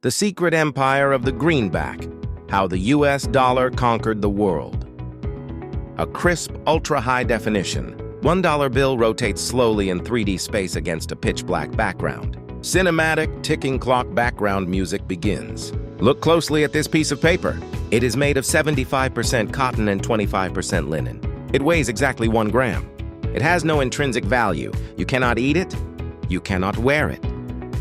The Secret Empire of the Greenback, How the U.S. Dollar Conquered the World. A crisp, ultra-high definition, $1 bill rotates slowly in 3D space against a pitch-black background. Cinematic, ticking clock background music begins. Look closely at this piece of paper. It is made of 75% cotton and 25% linen. It weighs exactly 1 gram. It has no intrinsic value. You cannot eat it, you cannot wear it,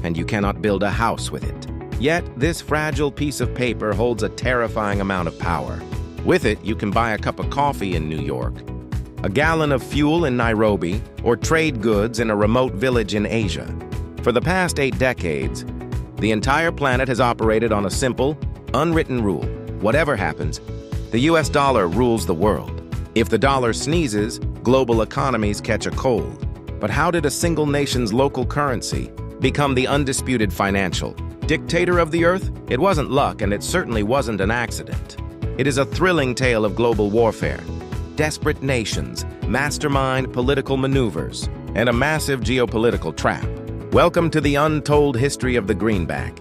and you cannot build a house with it. Yet, this fragile piece of paper holds a terrifying amount of power. With it, you can buy a cup of coffee in New York, a gallon of fuel in Nairobi, or trade goods in a remote village in Asia. For the past 8 decades, the entire planet has operated on a simple, unwritten rule. Whatever happens, the US dollar rules the world. If the dollar sneezes, global economies catch a cold. But how did a single nation's local currency become the undisputed financial dictator of the earth? It wasn't luck, and it certainly wasn't an accident. It is a thrilling tale of global warfare, desperate nations, mastermind political maneuvers, and a massive geopolitical trap. Welcome to the untold history of the greenback.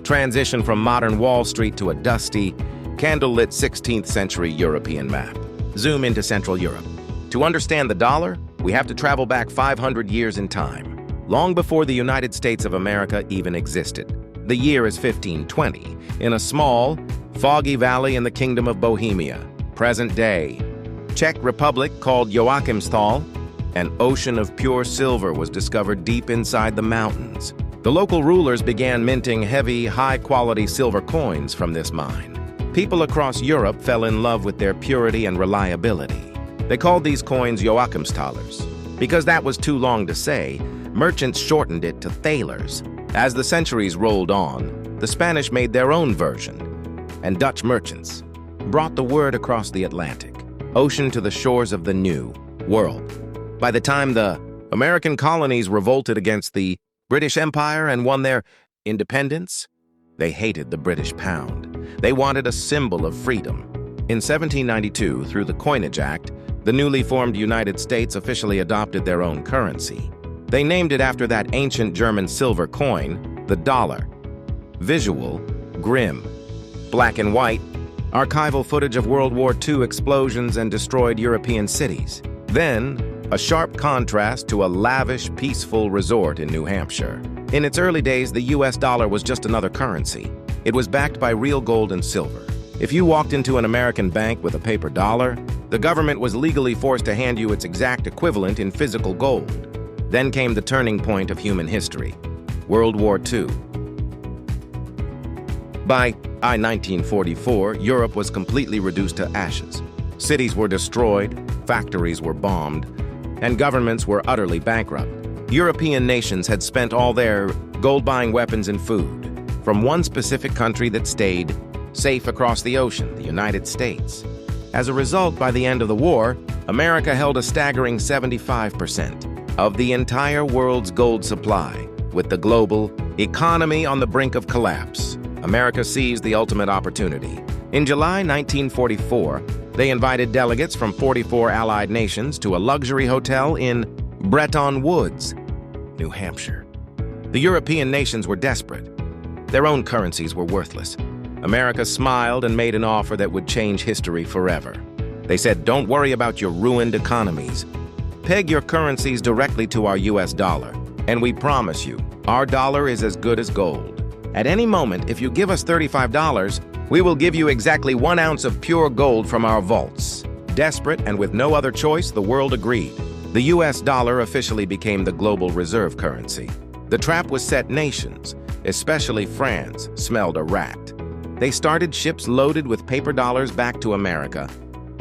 Transition from modern Wall Street to a dusty, candlelit 16th century European map. Zoom into Central Europe. To understand the dollar, we have to travel back 500 years in time, long before the United States of America even existed. The year is 1520, in a small, foggy valley in the Kingdom of Bohemia, present day. Czech Republic called Joachimsthal, an ocean of pure silver was discovered deep inside the mountains. The local rulers began minting heavy, high-quality silver coins from this mine. People across Europe fell in love with their purity and reliability. They called these coins Joachimsthalers. Because that was too long to say, merchants shortened it to thalers. As the centuries rolled on, the Spanish made their own version, and Dutch merchants brought the word across the Atlantic Ocean to the shores of the New World. By the time the American colonies revolted against the British Empire and won their independence, they hated the British pound. They wanted a symbol of freedom. In 1792, through the Coinage Act, the newly formed United States officially adopted their own currency. They named it after that ancient German silver coin, the dollar. Visual, grim. Black and white, archival footage of World War II explosions and destroyed European cities. Then, a sharp contrast to a lavish, peaceful resort in New Hampshire. In its early days, the US dollar was just another currency. It was backed by real gold and silver. If you walked into an American bank with a paper dollar, the government was legally forced to hand you its exact equivalent in physical gold. Then came the turning point of human history, World War II. By 1944, Europe was completely reduced to ashes. Cities were destroyed, factories were bombed, and governments were utterly bankrupt. European nations had spent all their gold-buying weapons and food from one specific country that stayed safe across the ocean, the United States. As a result, by the end of the war, America held a staggering 75% of the entire world's gold supply. With the global economy on the brink of collapse, America seized the ultimate opportunity. In July 1944, they invited delegates from 44 allied nations to a luxury hotel in Breton Woods, New Hampshire. The European nations were desperate. Their own currencies were worthless. America smiled and made an offer that would change history forever. They said, "Don't worry about your ruined economies. Peg your currencies directly to our US dollar, and we promise you, our dollar is as good as gold. At any moment, if you give us $35, we will give you exactly 1 ounce of pure gold from our vaults." Desperate and with no other choice, the world agreed. The US dollar officially became the global reserve currency. The trap was set. Nations, especially France, smelled a rat. They started ships loaded with paper dollars back to America,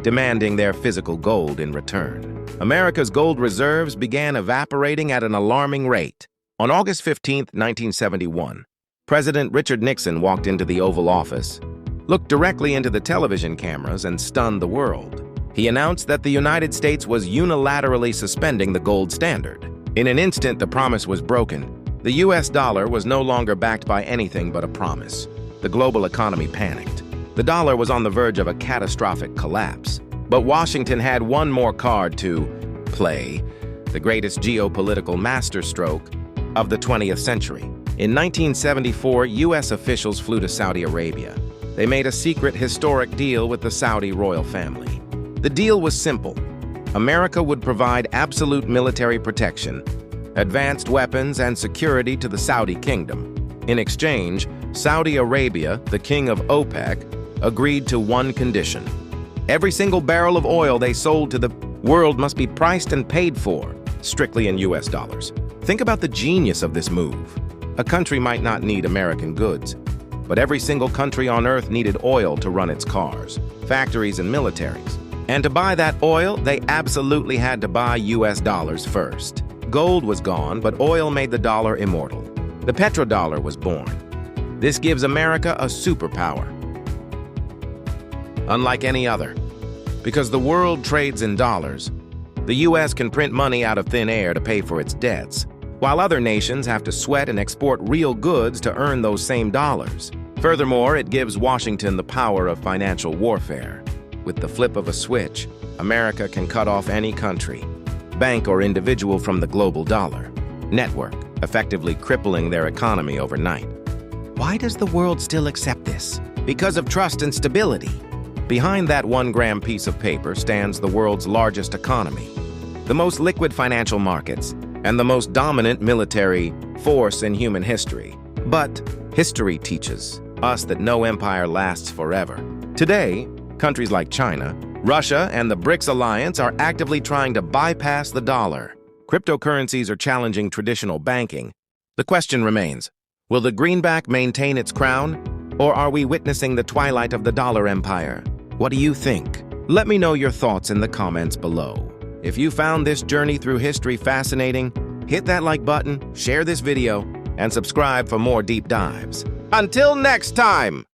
demanding their physical gold in return. America's gold reserves began evaporating at an alarming rate. On August 15, 1971, President Richard Nixon walked into the Oval Office, looked directly into the television cameras, and stunned the world. He announced that the United States was unilaterally suspending the gold standard. In an instant, the promise was broken. The US dollar was no longer backed by anything but a promise. The global economy panicked. The dollar was on the verge of a catastrophic collapse. But Washington had one more card to play, the greatest geopolitical masterstroke of the 20th century. In 1974, U.S. officials flew to Saudi Arabia. They made a secret historic deal with the Saudi royal family. The deal was simple. America would provide absolute military protection, advanced weapons, and security to the Saudi kingdom. In exchange, Saudi Arabia, the king of OPEC, agreed to one condition. Every single barrel of oil they sold to the world must be priced and paid for, strictly in U.S. dollars. Think about the genius of this move. A country might not need American goods, but every single country on Earth needed oil to run its cars, factories, and militaries. And to buy that oil, they absolutely had to buy U.S. dollars first. Gold was gone, but oil made the dollar immortal. The petrodollar was born. This gives America a superpower, unlike any other. Because the world trades in dollars, the U.S. can print money out of thin air to pay for its debts, while other nations have to sweat and export real goods to earn those same dollars. Furthermore, it gives Washington the power of financial warfare. With the flip of a switch, America can cut off any country, bank, or individual from the global dollar network, effectively crippling their economy overnight. Why does the world still accept this? Because of trust and stability. Behind that 1-gram piece of paper stands the world's largest economy, the most liquid financial markets, and the most dominant military force in human history. But history teaches us that no empire lasts forever. Today, countries like China, Russia, and the BRICS alliance are actively trying to bypass the dollar. Cryptocurrencies are challenging traditional banking. The question remains, will the greenback maintain its crown, or are we witnessing the twilight of the dollar empire? What do you think? Let me know your thoughts in the comments below. If you found this journey through history fascinating, hit that like button, share this video, and subscribe for more deep dives. Until next time!